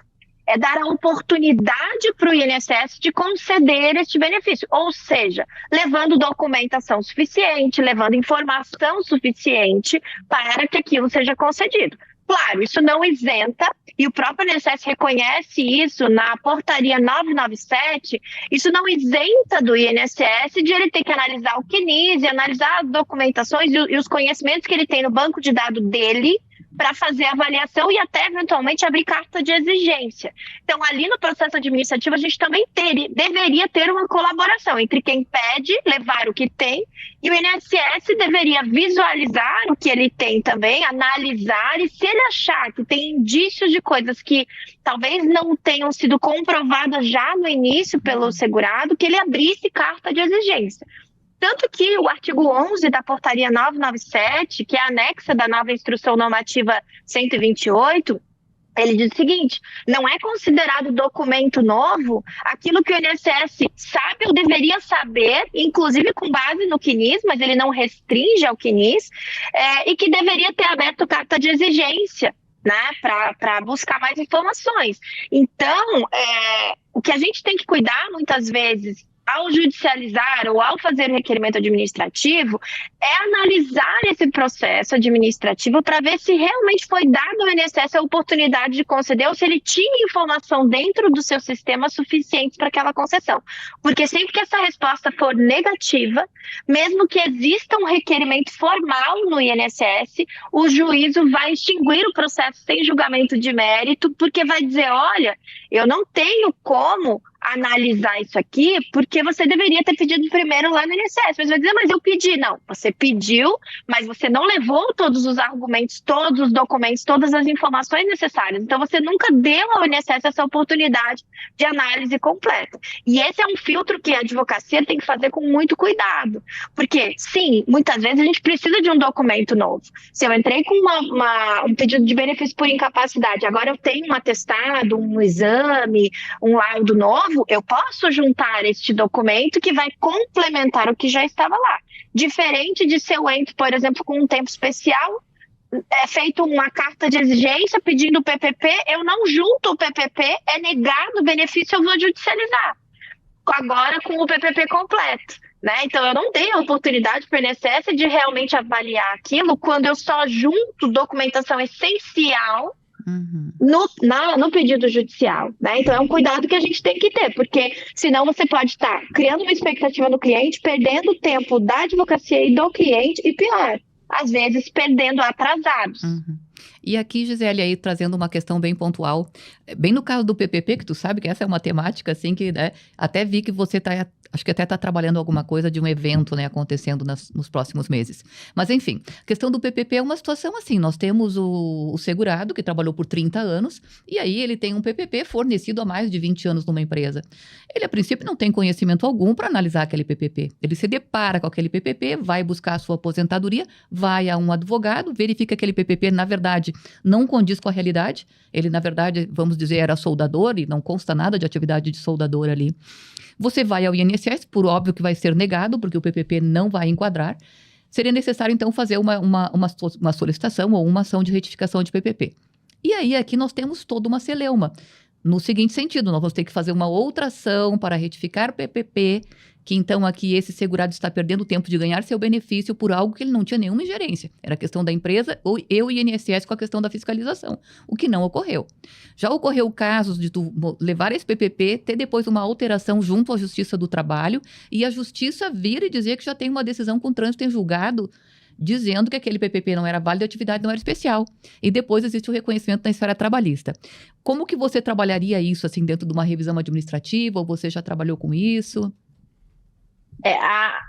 Speaker 4: É dar a oportunidade para o INSS de conceder este benefício, ou seja, levando documentação suficiente, levando informação suficiente para que aquilo seja concedido. Claro, isso não isenta, e o próprio INSS reconhece isso na portaria 997, isso não isenta do INSS de ele ter que analisar o CNIS, analisar as documentações e os conhecimentos que ele tem no banco de dados dele, para fazer avaliação e até, eventualmente, abrir carta de exigência. Então, ali no processo administrativo, a gente também deveria ter uma colaboração entre quem pede, levar o que tem, e o INSS deveria visualizar o que ele tem também, analisar, e se ele achar que tem indícios de coisas que talvez não tenham sido comprovadas já no início pelo segurado, que ele abrisse carta de exigência. Tanto que o artigo 11 da portaria 997, que é anexa da nova instrução normativa 128, ele diz o seguinte, não é considerado documento novo aquilo que o INSS sabe ou deveria saber, inclusive com base no CNIS, mas ele não restringe ao CNIS, e que deveria ter aberto carta de exigência, né, para buscar mais informações. Então, o que a gente tem que cuidar muitas vezes ao judicializar ou ao fazer um requerimento administrativo, é analisar esse processo administrativo para ver se realmente foi dado ao INSS a oportunidade de conceder ou se ele tinha informação dentro do seu sistema suficiente para aquela concessão. Porque sempre que essa resposta for negativa, mesmo que exista um requerimento formal no INSS, o juízo vai extinguir o processo sem julgamento de mérito, porque vai dizer, olha, eu não tenho como analisar isso aqui, porque você deveria ter pedido primeiro lá no INSS. Mas vai dizer, mas eu pedi. Não, você pediu, mas você não levou todos os argumentos, todos os documentos, todas as informações necessárias. Então, você nunca deu ao INSS essa oportunidade de análise completa. E esse é um filtro que a advocacia tem que fazer com muito cuidado. Porque, sim, muitas vezes a gente precisa de um documento novo. Se eu entrei com um pedido de benefício por incapacidade, agora eu tenho um atestado, um exame, um laudo novo, eu posso juntar este documento que vai complementar o que já estava lá. Diferente de se eu entro, por exemplo, com um tempo especial, é feita uma carta de exigência pedindo o PPP, eu não junto o PPP, é negado o benefício, eu vou judicializar. Agora com o PPP completo. Né? Então, eu não dei a oportunidade para o INSS de realmente avaliar aquilo quando eu só junto documentação essencial no pedido judicial, né? Então é um cuidado que a gente tem que ter, porque senão você pode estar criando uma expectativa no cliente, perdendo o tempo da advocacia e do cliente, e pior, às vezes perdendo atrasados.
Speaker 1: E aqui, Gisele, aí trazendo uma questão bem pontual, bem no caso do PPP, que tu sabe que essa é uma temática assim que, né, até vi que você acho que até está trabalhando alguma coisa de um evento, né, acontecendo nos próximos meses. Mas enfim, a questão do PPP é uma situação assim, nós temos o segurado que trabalhou por 30 anos e aí ele tem um PPP fornecido há mais de 20 anos numa empresa. Ele, a princípio, não tem conhecimento algum para analisar aquele PPP. Ele se depara com aquele PPP, vai buscar a sua aposentadoria, vai a um advogado, verifica que aquele PPP, na verdade, não condiz com a realidade. Ele, na verdade, vamos dizer, era soldador e não consta nada de atividade de soldador ali. Você vai ao INSS, por óbvio que vai ser negado, porque o PPP não vai enquadrar. Seria necessário, então, fazer uma solicitação ou uma ação de retificação de PPP. E aí, aqui nós temos toda uma celeuma. No seguinte sentido, nós vamos ter que fazer uma outra ação para retificar o PPP, que então aqui esse segurado está perdendo tempo de ganhar seu benefício por algo que ele não tinha nenhuma ingerência. Era a questão da empresa ou eu e INSS com a questão da fiscalização, o que não ocorreu. Já ocorreu casos de tu levar esse PPP, ter depois uma alteração junto à Justiça do Trabalho e a Justiça vir e dizer que já tem uma decisão com trânsito em julgado dizendo que aquele PPP não era válido e a atividade não era especial. E depois existe o reconhecimento na esfera trabalhista. Como que você trabalharia isso assim dentro de uma revisão administrativa ou você já trabalhou com isso?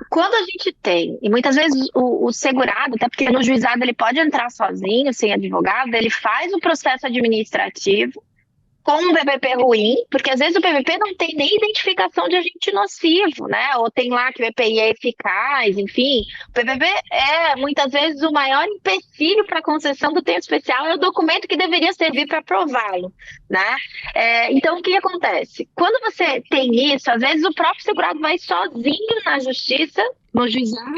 Speaker 4: Quando a gente tem, e muitas vezes o segurado, até porque no juizado ele pode entrar sozinho, sem advogado, ele faz o processo administrativo com um PPP ruim, porque às vezes o PPP não tem nem identificação de agente nocivo, né? Ou tem lá que o EPI é eficaz, enfim. O PPP é, muitas vezes, o maior empecilho para a concessão do tempo especial, é o documento que deveria servir para aprová-lo, né? Então, o que acontece? Quando você tem isso, às vezes o próprio segurado vai sozinho na justiça, no juizado,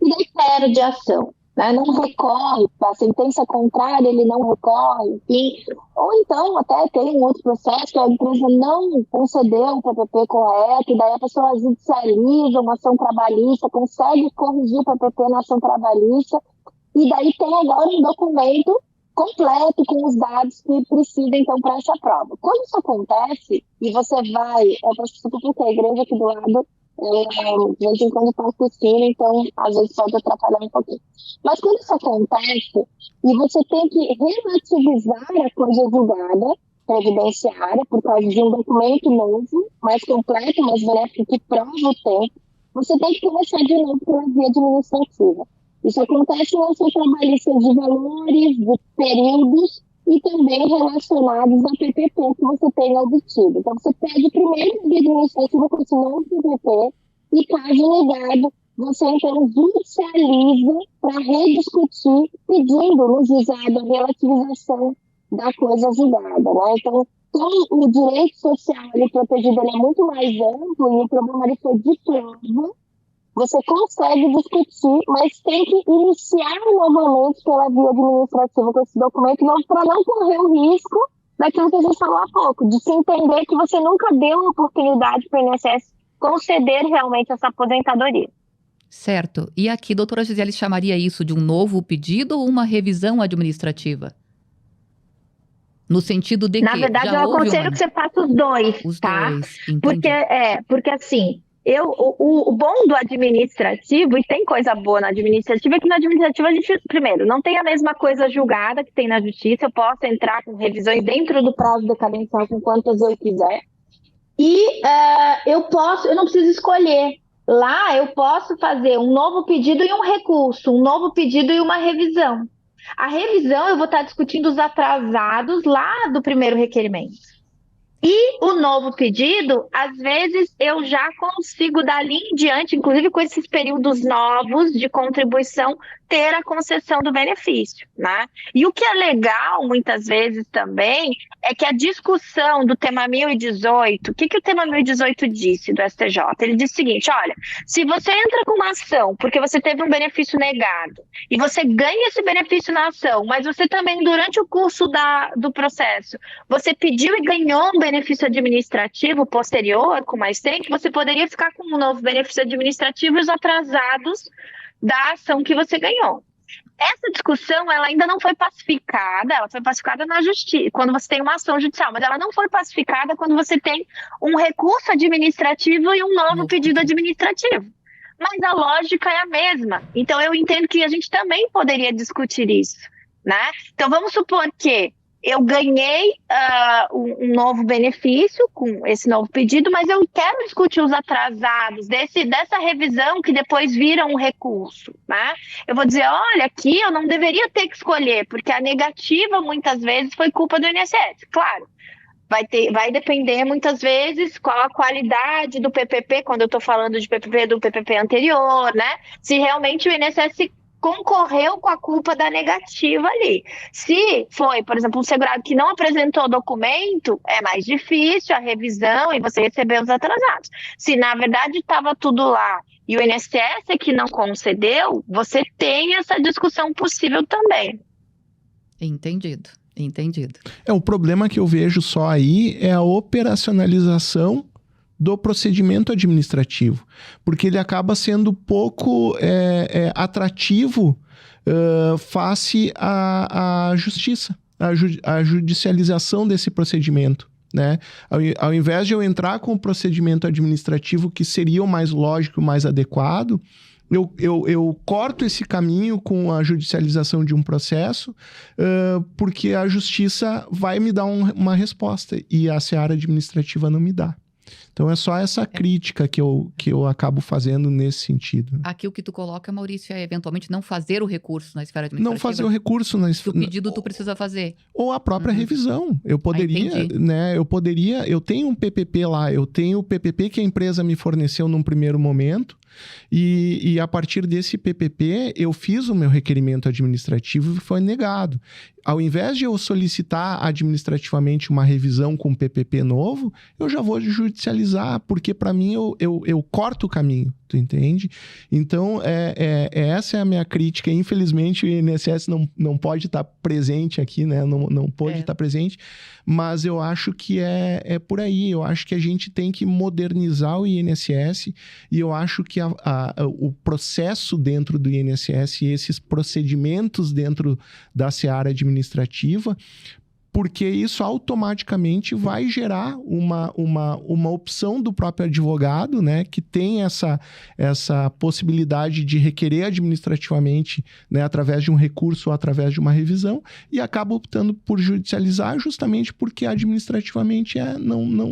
Speaker 4: e daí perde a ação. Né? Não recorre, a sentença contrária ele não recorre, enfim. Ou então até tem um outro processo que a empresa não concedeu o PPP correto, e daí a pessoa judicializa uma ação trabalhista, consegue corrigir o PPP na ação trabalhista, e daí tem agora um documento completo com os dados que precisa então para essa prova. Quando isso acontece, e você vai, eu posso porque a igreja aqui do lado, de vez em quando está piscina, então às vezes pode atrapalhar um pouquinho. Mas quando isso acontece, e você tem que relativizar a coisa julgada, previdenciária, por causa de um documento novo, mais completo, mais benéfico, que prova o tempo, você tem que começar de novo pela via administrativa. Isso acontece na ação trabalhista de valores, de períodos, e também relacionados ao PPP que você tenha obtido. Então, você pede primeiro a via administrativa com esse novo PPP e, caso negado, você então judicializa para rediscutir, pedindo no juizado a relativização da coisa julgada. Né? Então, o direito social ali protegido ele é muito mais amplo e o problema ali foi de prova. Você consegue discutir, mas tem que iniciar novamente pela via administrativa com esse documento novo para não correr o risco daquilo que a gente falou há pouco, de se entender que você nunca deu a oportunidade para o INSS conceder realmente essa aposentadoria.
Speaker 1: Certo. E aqui, doutora Gisele, chamaria isso de um novo pedido ou uma revisão administrativa? No sentido de
Speaker 4: Na
Speaker 1: que
Speaker 4: verdade,
Speaker 1: já
Speaker 4: eu
Speaker 1: houve
Speaker 4: aconselho que você faça os dois, tá?
Speaker 1: entendi.
Speaker 4: Porque assim, o bom do administrativo, e tem coisa boa no administrativo, é que no administrativo a gente, primeiro, não tem a mesma coisa julgada que tem na justiça, eu posso entrar com revisões dentro do prazo decadencial com quantas eu quiser, e eu não preciso escolher. Lá eu posso fazer um novo pedido e um recurso, um novo pedido e uma revisão. A revisão eu vou estar discutindo os atrasados lá do primeiro requerimento. E o novo pedido, às vezes, eu já consigo, dali em diante, inclusive com esses períodos novos de contribuição, ter a concessão do benefício, né? E o que é legal, muitas vezes, também, é que a discussão do tema 1018, o que o tema 1018 disse do STJ? Ele disse o seguinte, olha, se você entra com uma ação porque você teve um benefício negado, e você ganha esse benefício na ação, mas você também, durante o curso do processo, você pediu e ganhou um benefício administrativo posterior, com mais tempo, você poderia ficar com um novo benefício administrativo e os atrasados da ação que você ganhou. Essa discussão, ela ainda não foi pacificada, ela foi pacificada na justiça, quando você tem uma ação judicial, mas ela não foi pacificada quando você tem um recurso administrativo e um novo pedido administrativo. Mas a lógica é a mesma. Então, eu entendo que a gente também poderia discutir isso, né? Então, vamos supor que eu ganhei um novo benefício com esse novo pedido, mas eu quero discutir os atrasados dessa revisão que depois vira um recurso, né? Eu vou dizer, olha, aqui eu não deveria ter que escolher, porque a negativa muitas vezes foi culpa do INSS. Claro, vai depender muitas vezes qual a qualidade do PPP, quando eu estou falando de PPP do PPP anterior, né? Se realmente o INSS concorreu com a culpa da negativa ali. Se foi, por exemplo, um segurado que não apresentou documento, é mais difícil a revisão e você receber os atrasados. Se, na verdade, estava tudo lá e o INSS é que não concedeu, você tem essa discussão possível também.
Speaker 1: Entendido.
Speaker 2: O problema que eu vejo só aí é a operacionalização do procedimento administrativo, porque ele acaba sendo pouco atrativo face à justiça, à judicialização desse procedimento, né? Ao invés de eu entrar com o procedimento administrativo que seria o mais lógico, o mais adequado, eu corto esse caminho com a judicialização de um processo, porque a justiça vai me dar uma resposta e a seara administrativa não me dá. Então é só essa crítica que eu acabo fazendo nesse sentido.
Speaker 1: Aqui o que tu coloca, Maurício, é eventualmente não fazer o recurso na esfera administrativa.
Speaker 2: Não fazer o recurso na esfera.
Speaker 1: O pedido tu precisa fazer.
Speaker 2: Ou a própria revisão. Eu poderia, né? Eu tenho um PPP lá, eu tenho o PPP que a empresa me forneceu num primeiro momento. E a partir desse PPP, eu fiz o meu requerimento administrativo e foi negado. Ao invés de eu solicitar administrativamente uma revisão com PPP novo, eu já vou judicializar, porque para mim eu corto o caminho, tu entende? Então, essa é a minha crítica. Infelizmente, o INSS não pode estar presente aqui, né? Não pode estar presente, mas eu acho que é por aí. Eu acho que a gente tem que modernizar o INSS e eu acho que o processo dentro do INSS e esses procedimentos dentro da seara administrativa, porque isso automaticamente vai gerar uma opção do próprio advogado, né, que tem essa possibilidade de requerer administrativamente, né, através de um recurso ou através de uma revisão, e acaba optando por judicializar justamente porque administrativamente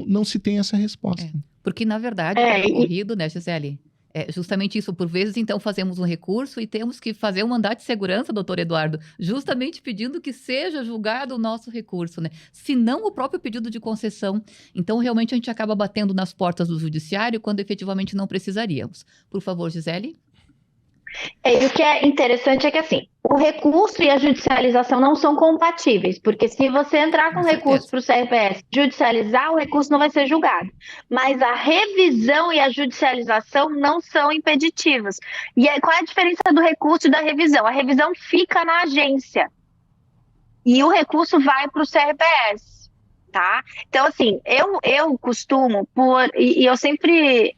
Speaker 2: não se tem essa resposta.
Speaker 1: Porque, na verdade, é ocorrido, né, Gisele? É justamente isso. Por vezes, então, fazemos um recurso e temos que fazer um mandato de segurança, doutor Eduardo, justamente pedindo que seja julgado o nosso recurso, né? Se não o próprio pedido de concessão. Então, realmente, a gente acaba batendo nas portas do judiciário quando efetivamente não precisaríamos. Por favor, Gisele.
Speaker 4: E o que é interessante é que, assim, o recurso e a judicialização não são compatíveis, porque se você entrar com recurso para o CRPS, judicializar, o recurso não vai ser julgado. Mas a revisão e a judicialização não são impeditivas. E aí, qual é a diferença do recurso e da revisão? A revisão fica na agência e o recurso vai para o CRPS. tá? Então, assim, eu costumo, e eu sempre,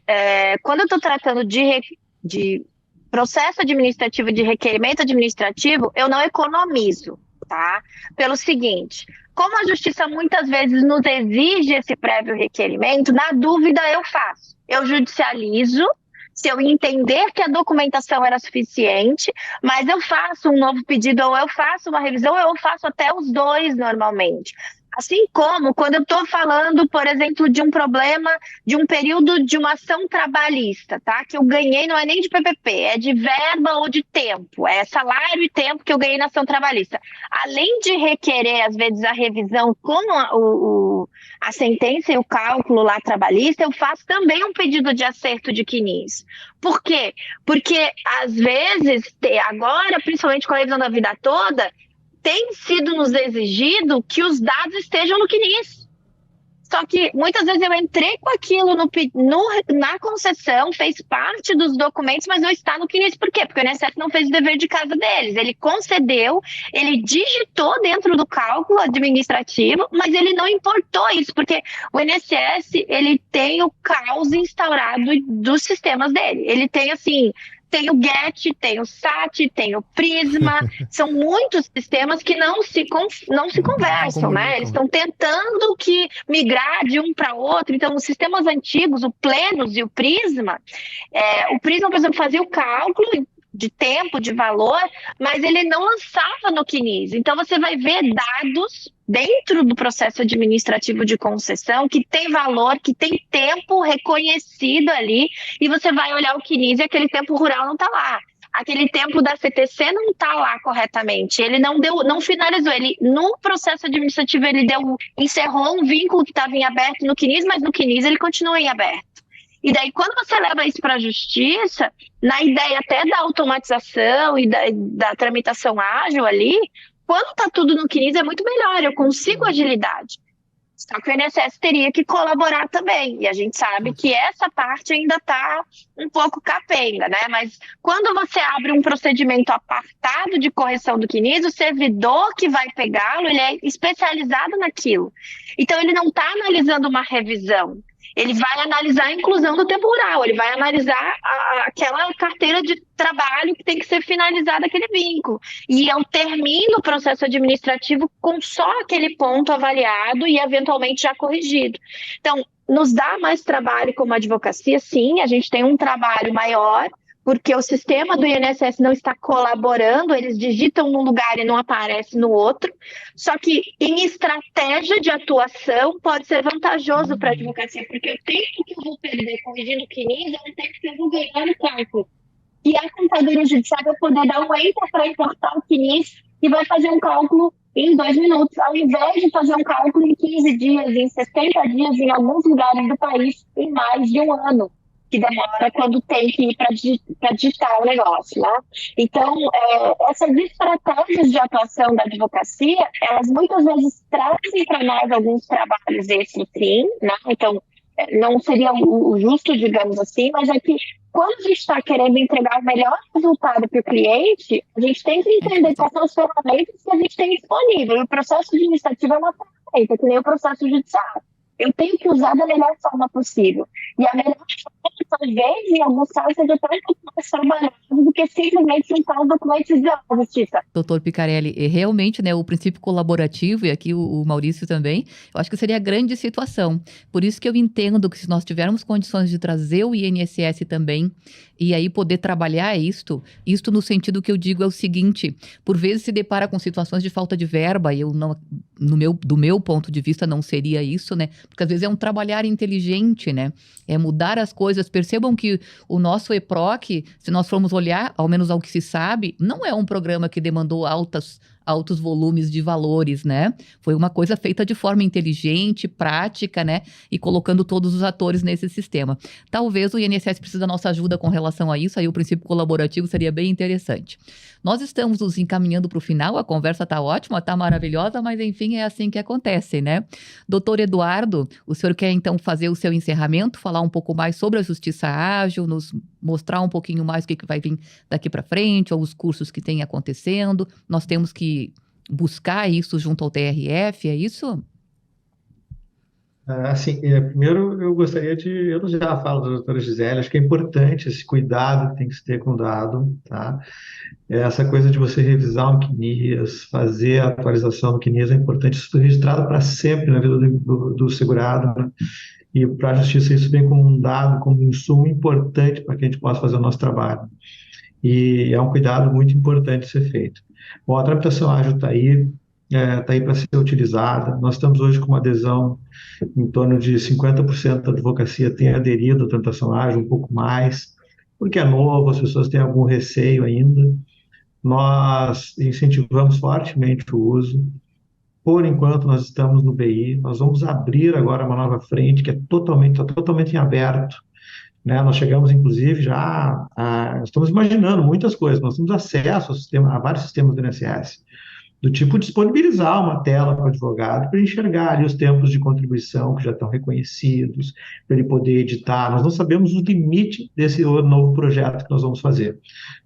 Speaker 4: quando eu estou tratando de processo administrativo, de requerimento administrativo, eu não economizo, tá? Pelo seguinte, como a justiça muitas vezes nos exige esse prévio requerimento, na dúvida eu faço. Eu judicializo, se eu entender que a documentação era suficiente, mas eu faço um novo pedido, ou eu faço uma revisão, ou eu faço até os dois normalmente. Assim como quando eu estou falando, por exemplo, de um problema, de um período de uma ação trabalhista, tá? Que eu ganhei, não é nem de PPP, é de verba ou de tempo, é salário e tempo que eu ganhei na ação trabalhista. Além de requerer, às vezes, a revisão com a sentença e o cálculo lá trabalhista, eu faço também um pedido de acerto de CNIS. Por quê? Porque, às vezes, agora, principalmente com a revisão da vida toda, tem sido nos exigido que os dados estejam no CNIS. Só que muitas vezes eu entrei com aquilo na concessão, fez parte dos documentos, mas não está no CNIS. Por quê? Porque o INSS não fez o dever de casa deles. Ele concedeu, ele digitou dentro do cálculo administrativo, mas ele não importou isso, porque o INSS ele tem o caos instaurado dos sistemas dele. Ele tem, assim, tem o GET, tem o SAT, tem o Prisma, são muitos sistemas que não se conversam, né? Eles estão tentando migrar de um para outro. Então, os sistemas antigos, o Plenos e o Prisma, por exemplo, fazia o cálculo de tempo, de valor, mas ele não lançava no CNIS. Então, você vai ver dados dentro do processo administrativo de concessão que tem valor, que tem tempo reconhecido ali, e você vai olhar o CNIS e aquele tempo rural não está lá. Aquele tempo da CTC não está lá corretamente. Ele não finalizou. Ele, no processo administrativo, ele encerrou um vínculo que estava em aberto no CNIS, mas no CNIS ele continua em aberto. E daí, quando você leva isso para a justiça, na ideia até da automatização e da tramitação ágil ali, quando está tudo no CNIS é muito melhor, eu consigo agilidade. Só que o INSS teria que colaborar também, e a gente sabe que essa parte ainda está um pouco capenga, né? Mas quando você abre um procedimento apartado de correção do CNIS, o servidor que vai pegá-lo, ele é especializado naquilo. Então, ele não está analisando uma revisão. Ele vai analisar a inclusão do tempo rural, ele vai analisar aquela carteira de trabalho que tem que ser finalizada aquele vínculo. E eu termino o processo administrativo com só aquele ponto avaliado e eventualmente já corrigido. Então, nos dá mais trabalho como advocacia, sim, a gente tem um trabalho maior, porque o sistema do INSS não está colaborando, eles digitam num lugar e não aparece no outro. Só que em estratégia de atuação pode ser vantajoso para a advocacia, porque o tempo que eu vou perder corrigindo o CNIS é o tempo que eu vou ganhar no cálculo. E a contadoria judicial vai poder dar um enter para importar o CNIS e vai fazer um cálculo em 2 minutos, ao invés de fazer um cálculo em 15 dias, em 60 dias, em alguns lugares do país, em mais de um ano, que demora quando tem que ir para digitar o negócio, né? Então, essas estratégias de atuação da advocacia, elas muitas vezes trazem para nós alguns trabalhos extras, sim, né? Então, não seria o justo, digamos assim, mas é que quando a gente está querendo entregar o melhor resultado para o cliente, a gente tem que entender quais são as ferramentas que a gente tem disponível. E o processo administrativo é uma ferramenta, que nem o processo judicial. Eu tenho que usar da melhor forma possível. E a melhor forma, talvez, em alguns casos, seja até um pouco mais trabalhado do que simplesmente juntar os documentos e dizer à justiça.
Speaker 1: Doutor Picarelli, realmente, né, o princípio colaborativo, e aqui o Maurício também, eu acho que seria a grande situação. Por isso que eu entendo que se nós tivermos condições de trazer o INSS também, e aí poder trabalhar isto no sentido que eu digo é o seguinte, por vezes se depara com situações de falta de verba, e eu não, do meu ponto de vista não seria isso, né, porque às vezes é um trabalhar inteligente, né, é mudar as coisas. Percebam que o nosso EPROC, se nós formos olhar, ao menos ao que se sabe, não é um programa que demandou altos volumes de valores, né? Foi uma coisa feita de forma inteligente, prática, né? E colocando todos os atores nesse sistema. Talvez o INSS precise da nossa ajuda com relação a isso, aí o princípio colaborativo seria bem interessante. Nós estamos nos encaminhando para o final, a conversa está ótima, está maravilhosa, mas enfim, é assim que acontece, né? Doutor Eduardo, o senhor quer então fazer o seu encerramento, falar um pouco mais sobre a Justiça Ágil, nos mostrar um pouquinho mais o que vai vir daqui para frente, ou os cursos que têm acontecendo. Nós temos que buscar isso junto ao TRF, é isso?
Speaker 3: Assim, primeiro eu gostaria de elogiar a fala da doutora Gisele. Acho que é importante esse cuidado que tem que se ter com o dado, tá? Essa coisa de você revisar um QNIS, fazer a atualização do QNIS é importante. Isso foi registrado para sempre na vida do segurado, né? E para a justiça isso vem como um dado, como um insumo importante para que a gente possa fazer o nosso trabalho. E é um cuidado muito importante ser feito. Bom, a tramitação ágil está aí para ser utilizada. Nós estamos hoje com uma adesão em torno de 50% da advocacia tem aderido à tramitação ágil, um pouco mais, porque é novo, as pessoas têm algum receio ainda. Nós incentivamos fortemente o uso. Por enquanto, nós estamos no BI. Nós vamos abrir agora uma nova frente que está totalmente em aberto, né? Nós chegamos, inclusive, estamos imaginando muitas coisas. Nós temos acesso a vários sistemas do INSS, do tipo disponibilizar uma tela para o advogado para enxergar ali os tempos de contribuição que já estão reconhecidos, para ele poder editar. Nós não sabemos o limite desse novo projeto que nós vamos fazer,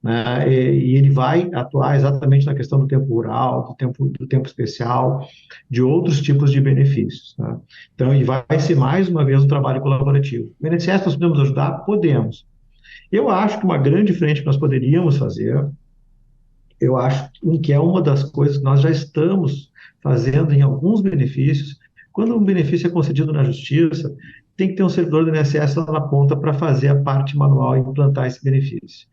Speaker 3: né? E ele vai atuar exatamente na questão do tempo rural, do tempo especial, de outros tipos de benefícios, né? Então, e vai ser mais uma vez um trabalho colaborativo. O INSS, nós podemos ajudar? Podemos. Eu acho que uma grande frente que nós poderíamos fazer, eu acho que é uma das coisas que nós já estamos fazendo em alguns benefícios. Quando um benefício é concedido na justiça, tem que ter um servidor do INSS lá na ponta para fazer a parte manual e implantar esse benefício,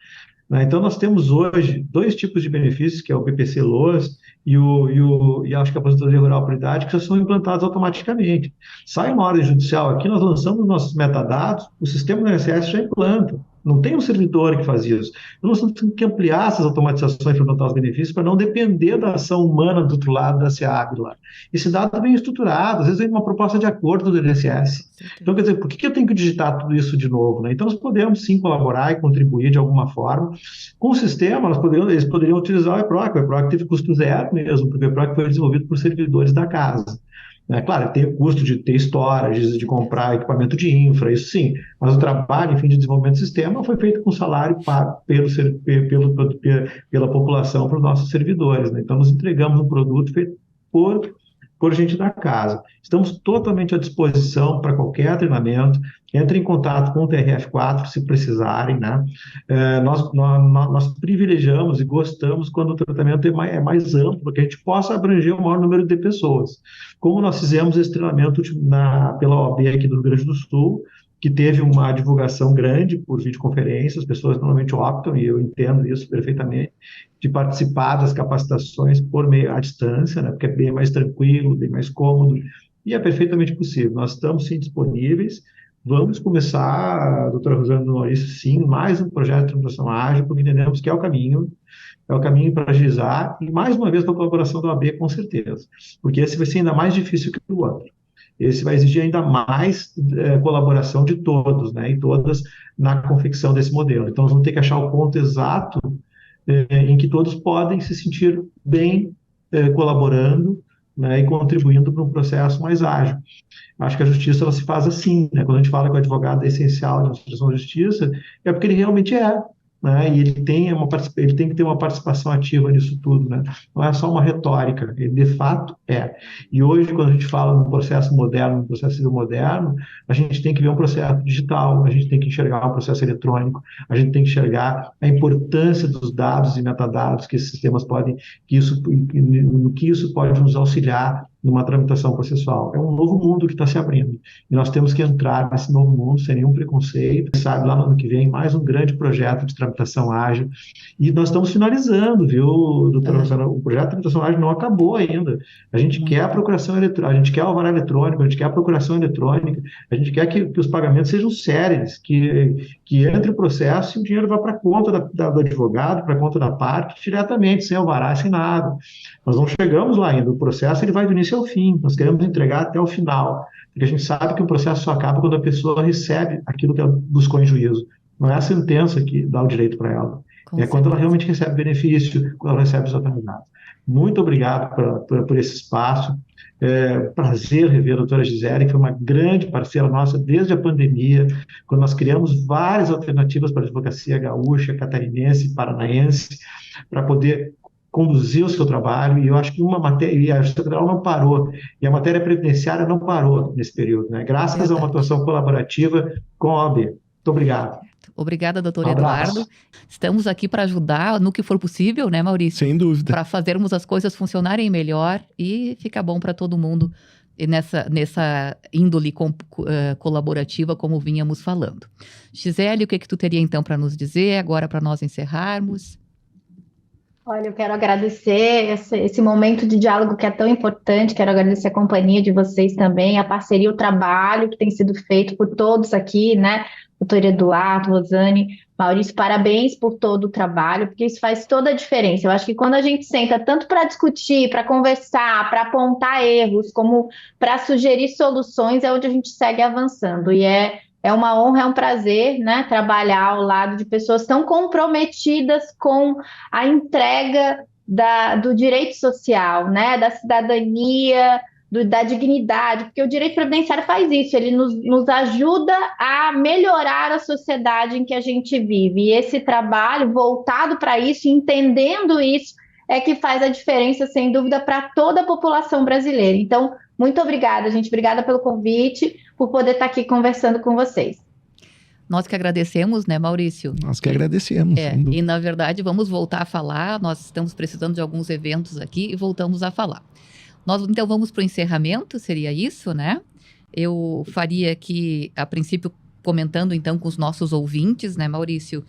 Speaker 3: né? Então, nós temos hoje dois tipos de benefícios, que é o BPC-LOAS e acho que a aposentadoria rural por idade, que já são implantados automaticamente. Sai uma ordem judicial aqui, nós lançamos nossos metadados, o sistema do INSS já implanta. Não tem um servidor que faz isso. Então, nós temos que ampliar essas automatizações para implantar os benefícios para não depender da ação humana do outro lado da SEAB lá. Esse dado vem estruturado, às vezes vem uma proposta de acordo do INSS. Então, quer dizer, por que eu tenho que digitar tudo isso de novo, né? Então, nós podemos sim colaborar e contribuir de alguma forma. Com o sistema, eles poderiam utilizar o EPROC. O EPROC teve custo zero mesmo, porque o EPROC foi desenvolvido por servidores da casa. Claro, tem o custo de ter storage, de comprar equipamento de infra, isso sim, mas o trabalho, enfim, de desenvolvimento do sistema foi feito com salário pago pela população para os nossos servidores, né? Então, nós entregamos um produto feito por gente da casa. Estamos totalmente à disposição para qualquer treinamento. Entre em contato com o TRF4 se precisarem, né? Nós privilegiamos e gostamos quando o tratamento é mais amplo, para que a gente possa abranger o maior número de pessoas. Como nós fizemos esse treinamento pela OAB aqui do Rio Grande do Sul, que teve uma divulgação grande por videoconferência, as pessoas normalmente optam, e eu entendo isso perfeitamente, de participar das capacitações por meio à distância, né, porque é bem mais tranquilo, bem mais cômodo, e é perfeitamente possível. Nós estamos, sim, disponíveis. Vamos começar, doutora Rosana Maurício, sim, mais um projeto de tramitação ágil, porque entendemos que é o caminho para agilizar, e mais uma vez com a colaboração da OAB, com certeza, porque esse vai ser ainda mais difícil que o outro. Esse vai exigir ainda mais colaboração de todos, né, e todas na confecção desse modelo. Então, nós vamos ter que achar o ponto exato em que todos podem se sentir bem colaborando, né, e contribuindo para um processo mais ágil. Acho que a justiça ela se faz assim, né? Quando a gente fala que o advogado é essencial na administração da justiça, é porque ele realmente é, né? E ele tem que ter uma participação ativa nisso tudo, né? Não é só uma retórica, ele de fato é. E hoje, quando a gente fala num processo moderno, num processo civil moderno, a gente tem que ver um processo digital, a gente tem que enxergar um processo eletrônico, a gente tem que enxergar a importância dos dados e metadados que esses sistemas podem, no que isso pode nos auxiliar numa tramitação processual. É um novo mundo que está se abrindo. E nós temos que entrar nesse novo mundo sem nenhum preconceito. Sabe, lá no ano que vem, mais um grande projeto de tramitação ágil. E nós estamos finalizando, viu, doutora Rosana? O projeto de tramitação ágil não acabou ainda. A gente quer a procuração eletrônica, a gente quer o alvará eletrônico, a gente quer a procuração eletrônica, a gente quer que os pagamentos sejam céleres, que entre o processo e o dinheiro vá para a conta do advogado, para a conta da parte, diretamente, sem alvará, sem nada. Nós não chegamos lá ainda. O processo ele vai do início ao fim. Nós queremos entregar até o final, porque a gente sabe que o processo só acaba quando a pessoa recebe aquilo que ela buscou em juízo. Não é a sentença que dá o direito para ela. Quando ela realmente recebe benefício, quando ela recebe os autoridades. Muito obrigado por esse espaço. Prazer rever a doutora Gisele, que foi uma grande parceira nossa desde a pandemia, quando nós criamos várias alternativas para a advocacia gaúcha, catarinense, paranaense, para poder conduzir o seu trabalho, e eu acho que uma matéria, e a Justiça Federal não parou, e a matéria previdenciária não parou nesse período, né? Graças a uma atuação colaborativa com a OAB. Muito obrigado.
Speaker 1: Obrigada, doutor
Speaker 3: Um abraço.
Speaker 1: Eduardo. Estamos aqui para ajudar no que for possível, né, Maurício?
Speaker 2: Sem dúvida.
Speaker 1: Para fazermos as coisas funcionarem melhor e ficar bom para todo mundo nessa índole colaborativa, como vínhamos falando. Gisele, o que tu teria então para nos dizer agora para nós encerrarmos?
Speaker 4: Olha, eu quero agradecer esse momento de diálogo que é tão importante, quero agradecer a companhia de vocês também, a parceria, o trabalho que tem sido feito por todos aqui, né? Doutor Eduardo, Rosane, Maurício, parabéns por todo o trabalho, porque isso faz toda a diferença. Eu acho que quando a gente senta tanto para discutir, para conversar, para apontar erros, como para sugerir soluções, é onde a gente segue avançando. E é uma honra, é um prazer, né, trabalhar ao lado de pessoas tão comprometidas com a entrega do direito social, né, da cidadania, da dignidade, porque o direito previdenciário faz isso, ele nos ajuda a melhorar a sociedade em que a gente vive. E esse trabalho voltado para isso, entendendo isso, é que faz a diferença, sem dúvida, para toda a população brasileira. Então, muito obrigada, gente. Obrigada pelo convite, por poder estar aqui conversando com vocês.
Speaker 1: Nós que agradecemos, né, Maurício?
Speaker 2: Nós que agradecemos.
Speaker 1: E, na verdade, vamos voltar a falar. Nós estamos precisando de alguns eventos aqui e voltamos a falar. Nós, então, vamos para o encerramento, seria isso, né? Eu faria aqui, a princípio, comentando, então, com os nossos ouvintes, né, Maurício,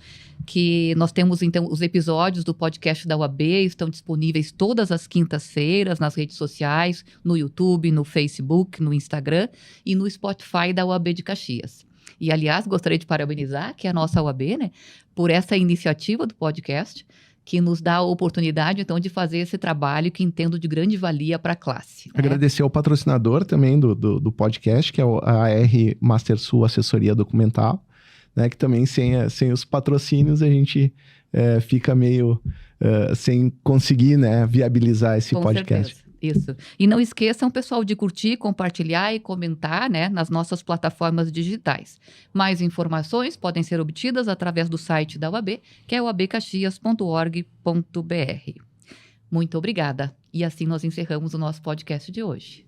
Speaker 1: que nós temos, então, os episódios do podcast da UAB, estão disponíveis todas as quintas-feiras nas redes sociais, no YouTube, no Facebook, no Instagram e no Spotify da UAB de Caxias. E, aliás, gostaria de parabenizar, que é a nossa UAB, né, por essa iniciativa do podcast, que nos dá a oportunidade, então, de fazer esse trabalho que entendo de grande valia para a classe. Né?
Speaker 2: Agradecer ao patrocinador também do podcast, que é a AR Mastersul Assessoria Documental, né? Que também sem os patrocínios a gente fica meio sem conseguir, né, viabilizar esse podcast.
Speaker 1: Certeza. Isso. E não esqueçam, pessoal, de curtir, compartilhar e comentar, né, nas nossas plataformas digitais. Mais informações podem ser obtidas através do site da UAB, que é uabcaxias.org.br. Muito obrigada. E assim nós encerramos o nosso podcast de hoje.